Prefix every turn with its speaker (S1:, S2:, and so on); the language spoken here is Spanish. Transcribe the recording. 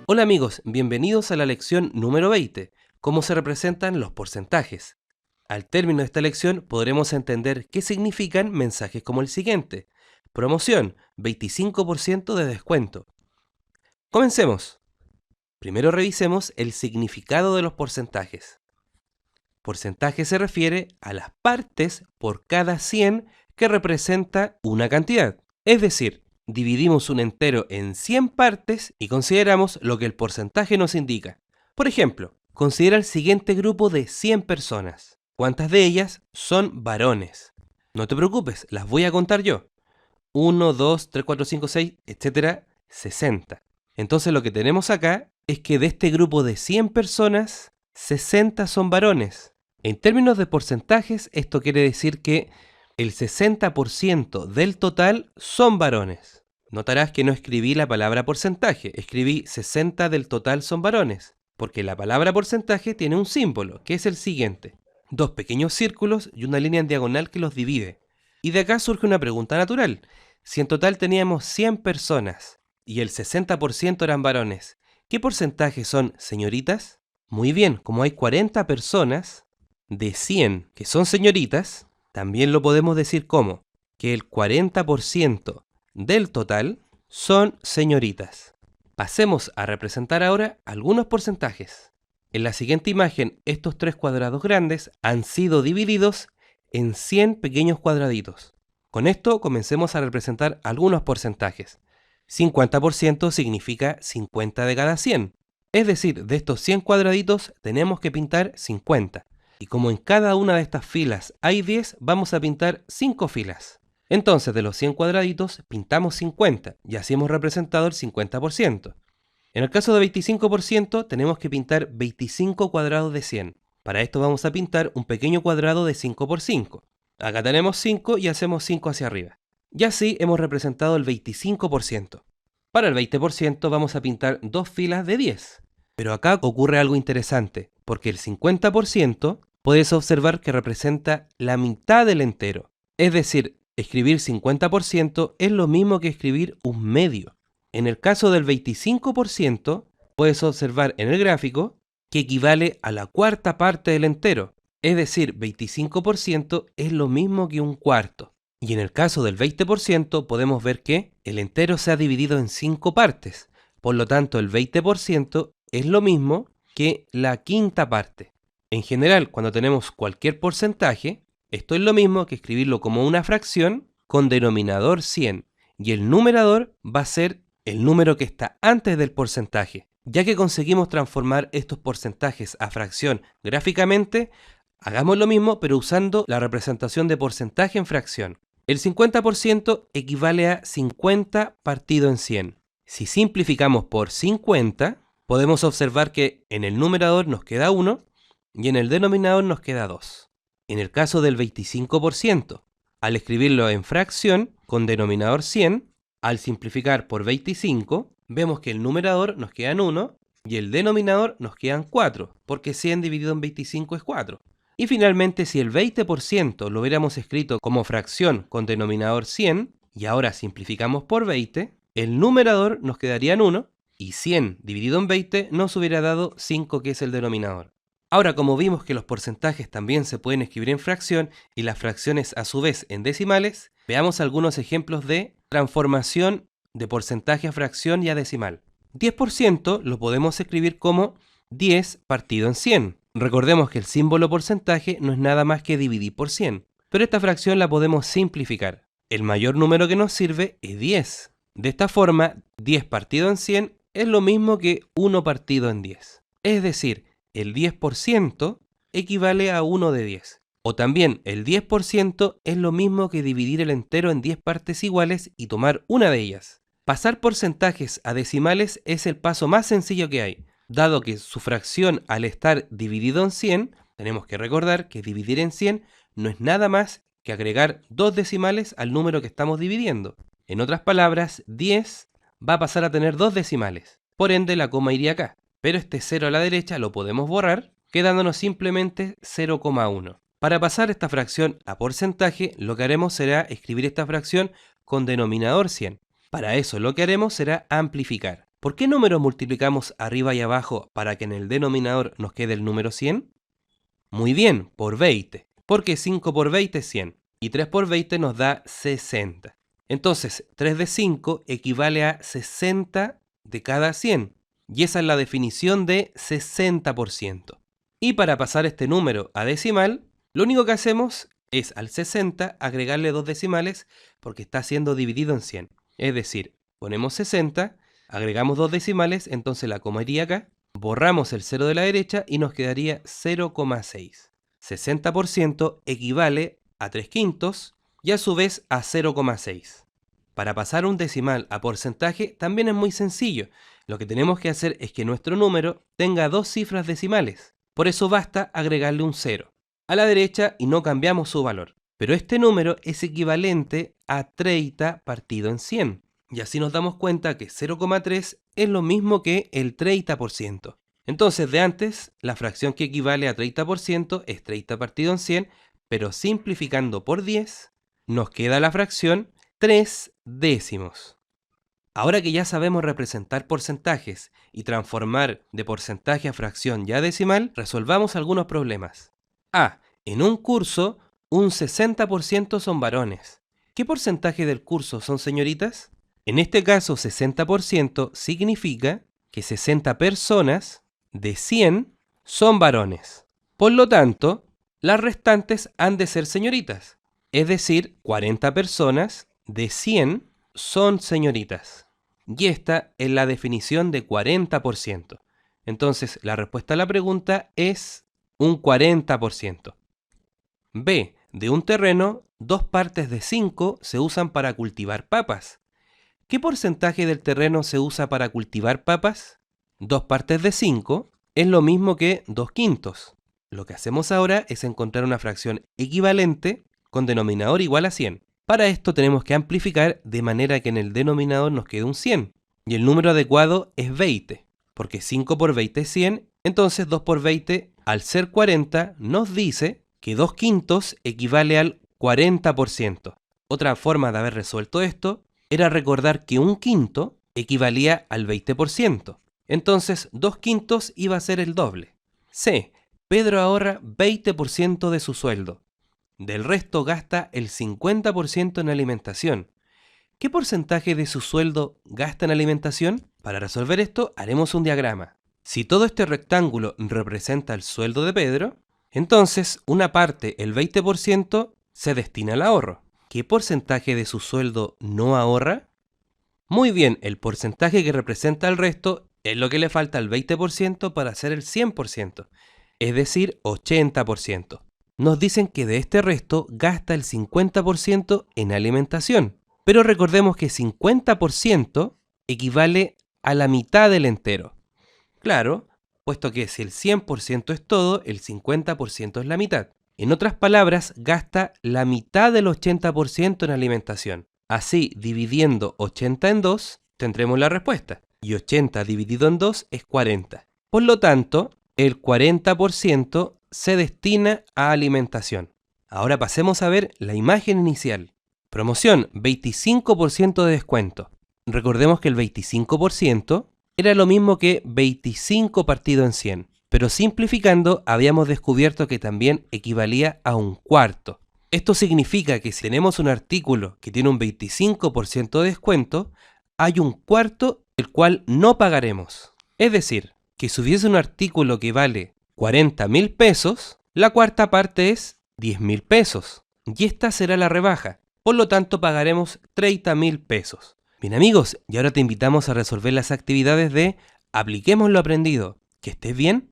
S1: Hola amigos, bienvenidos a la lección número 20, cómo se representan los porcentajes. Al término de esta lección podremos entender qué significan mensajes como el siguiente. Promoción, 25% de descuento. Comencemos. Primero revisemos el significado de los porcentajes. Porcentaje se refiere a las partes por cada 100 que representa una cantidad. Es decir, dividimos un entero en 100 partes y consideramos lo que el porcentaje nos indica. Por ejemplo, considera el siguiente grupo de 100 personas. ¿Cuántas de ellas son varones? No te preocupes, las voy a contar yo. 1, 2, 3, 4, 5, 6, etc. 60. Entonces lo que tenemos acá es que de este grupo de 100 personas, 60 son varones. En términos de porcentajes, esto quiere decir que el 60% del total son varones. Notarás que no escribí la palabra porcentaje, escribí 60 del total son varones, porque la palabra porcentaje tiene un símbolo, que es el siguiente. Dos pequeños círculos y una línea en diagonal que los divide. Y de acá surge una pregunta natural. Si en total teníamos 100 personas y el 60% eran varones, ¿qué porcentaje son señoritas? Muy bien, como hay 40 personas de 100 que son señoritas, también lo podemos decir como que el 40% del total son señoritas. Pasemos a representar ahora algunos porcentajes. En la siguiente imagen, estos tres cuadrados grandes han sido divididos en 100 pequeños cuadraditos. Con esto comencemos a representar algunos porcentajes. 50% significa 50 de cada 100. Es decir, de estos 100 cuadraditos tenemos que pintar 50. Y como en cada una de estas filas hay 10, vamos a pintar 5 filas. Entonces, de los 100 cuadraditos, pintamos 50, y así hemos representado el 50%. En el caso de 25%, tenemos que pintar 25 cuadrados de 100. Para esto vamos a pintar un pequeño cuadrado de 5 por 5. Acá tenemos 5 y hacemos 5 hacia arriba. Y así hemos representado el 25%. Para el 20% vamos a pintar dos filas de 10. Pero acá ocurre algo interesante, porque el 50% puedes observar que representa la mitad del entero. Es decir, escribir 50% es lo mismo que escribir un medio. En el caso del 25%, puedes observar en el gráfico que equivale a la cuarta parte del entero. Es decir, 25% es lo mismo que un cuarto. Y en el caso del 20% podemos ver que el entero se ha dividido en 5 partes. Por lo tanto, el 20% es lo mismo que la quinta parte. En general, cuando tenemos cualquier porcentaje, esto es lo mismo que escribirlo como una fracción con denominador 100. Y el numerador va a ser el número que está antes del porcentaje. Ya que conseguimos transformar estos porcentajes a fracción gráficamente, hagamos lo mismo pero usando la representación de porcentaje en fracción. El 50% equivale a 50 partido en 100. Si simplificamos por 50, podemos observar que en el numerador nos queda 1 y en el denominador nos queda 2. En el caso del 25%, al escribirlo en fracción con denominador 100, al simplificar por 25, vemos que el numerador nos queda en 1 y el denominador nos quedan 4, porque 100 dividido en 25 es 4. Y finalmente, si el 20% lo hubiéramos escrito como fracción con denominador 100, y ahora simplificamos por 20, el numerador nos quedaría en 1, y 100 dividido en 20 nos hubiera dado 5, que es el denominador. Ahora, como vimos que los porcentajes también se pueden escribir en fracción, y las fracciones a su vez en decimales, veamos algunos ejemplos de transformación de porcentaje a fracción y a decimal. 10% lo podemos escribir como 10 partido en 100. Recordemos que el símbolo porcentaje no es nada más que dividir por 100, pero esta fracción la podemos simplificar. El mayor número que nos sirve es 10. De esta forma, 10 partido en 100 es lo mismo que 1 partido en 10. Es decir, el 10% equivale a 1 de 10. O también el 10% es lo mismo que dividir el entero en 10 partes iguales y tomar una de ellas. Pasar porcentajes a decimales es el paso más sencillo que hay. Dado que su fracción al estar dividido en 100, tenemos que recordar que dividir en 100 no es nada más que agregar dos decimales al número que estamos dividiendo. En otras palabras, 10 va a pasar a tener dos decimales. Por ende, la coma iría acá. Pero este 0 a la derecha lo podemos borrar, quedándonos simplemente 0,1. Para pasar esta fracción a porcentaje, lo que haremos será escribir esta fracción con denominador 100. Para eso lo que haremos será amplificar. ¿Por qué números multiplicamos arriba y abajo para que en el denominador nos quede el número 100? Muy bien, por 20, porque 5 por 20 es 100 y 3 por 20 nos da 60. Entonces, 3 de 5 equivale a 60 de cada 100 y esa es la definición de 60%. Y para pasar este número a decimal, lo único que hacemos es al 60 agregarle 2 decimales porque está siendo dividido en 100. Es decir, ponemos 60, agregamos 2 decimales, entonces la coma iría acá, borramos el 0 de la derecha y nos quedaría 0,6. 60% equivale a 3 quintos y a su vez a 0,6. Para pasar un decimal a porcentaje también es muy sencillo. Lo que tenemos que hacer es que nuestro número tenga 2 cifras decimales. Por eso basta agregarle un 0 a la derecha y no cambiamos su valor. Pero este número es equivalente a 30 partido en 100. Y así nos damos cuenta que 0,3 es lo mismo que el 30%. Entonces, de antes, la fracción que equivale a 30% es 30 partido en 100, pero simplificando por 10, nos queda la fracción 3 décimos. Ahora que ya sabemos representar porcentajes y transformar de porcentaje a fracción y a decimal, resolvamos algunos problemas. En un curso, un 60% son varones. ¿Qué porcentaje del curso son señoritas? En este caso, 60% significa que 60 personas de 100 son varones. Por lo tanto, las restantes han de ser señoritas. Es decir, 40 personas de 100 son señoritas. Y esta es la definición de 40%. Entonces, la respuesta a la pregunta es un 40%. B. De un terreno, 2 partes de 5 se usan para cultivar papas. ¿Qué porcentaje del terreno se usa para cultivar papas? 2 partes de 5 es lo mismo que 2 quintos. Lo que hacemos ahora es encontrar una fracción equivalente con denominador igual a 100. Para esto tenemos que amplificar de manera que en el denominador nos quede un 100. Y el número adecuado es 20, porque 5 por 20 es 100, entonces 2 por 20, al ser 40, nos dice que 2 quintos equivale al 40%. Otra forma de haber resuelto esto era recordar que un quinto equivalía al 20%. Entonces 2 quintos iba a ser el doble. C. Pedro ahorra 20% de su sueldo. Del resto gasta el 50% en alimentación. ¿Qué porcentaje de su sueldo gasta en alimentación? Para resolver esto haremos un diagrama. Si todo este rectángulo representa el sueldo de Pedro, entonces una parte, el 20%, se destina al ahorro. ¿Qué porcentaje de su sueldo no ahorra? Muy bien, el porcentaje que representa el resto es lo que le falta al 20% para hacer el 100%, es decir, 80%. Nos dicen que de este resto gasta el 50% en alimentación. Pero recordemos que 50% equivale a la mitad del entero. Claro, puesto que si el 100% es todo, el 50% es la mitad. En otras palabras, gasta la mitad del 80% en alimentación. Así, dividiendo 80 en 2, tendremos la respuesta. Y 80 dividido en 2 es 40. Por lo tanto, el 40% se destina a alimentación. Ahora pasemos a ver la imagen inicial. Promoción, 25% de descuento. Recordemos que el 25% era lo mismo que 25 partido en 100, pero simplificando habíamos descubierto que también equivalía a un cuarto. Esto significa que si tenemos un artículo que tiene un 25% de descuento, hay un cuarto el cual no pagaremos. Es decir, que si hubiese un artículo que vale 40.000 pesos, la cuarta parte es 10.000 pesos. Y esta será la rebaja. Por lo tanto, pagaremos 30.000 pesos. Bien amigos, y ahora te invitamos a resolver las actividades de Apliquemos lo aprendido. Que estés bien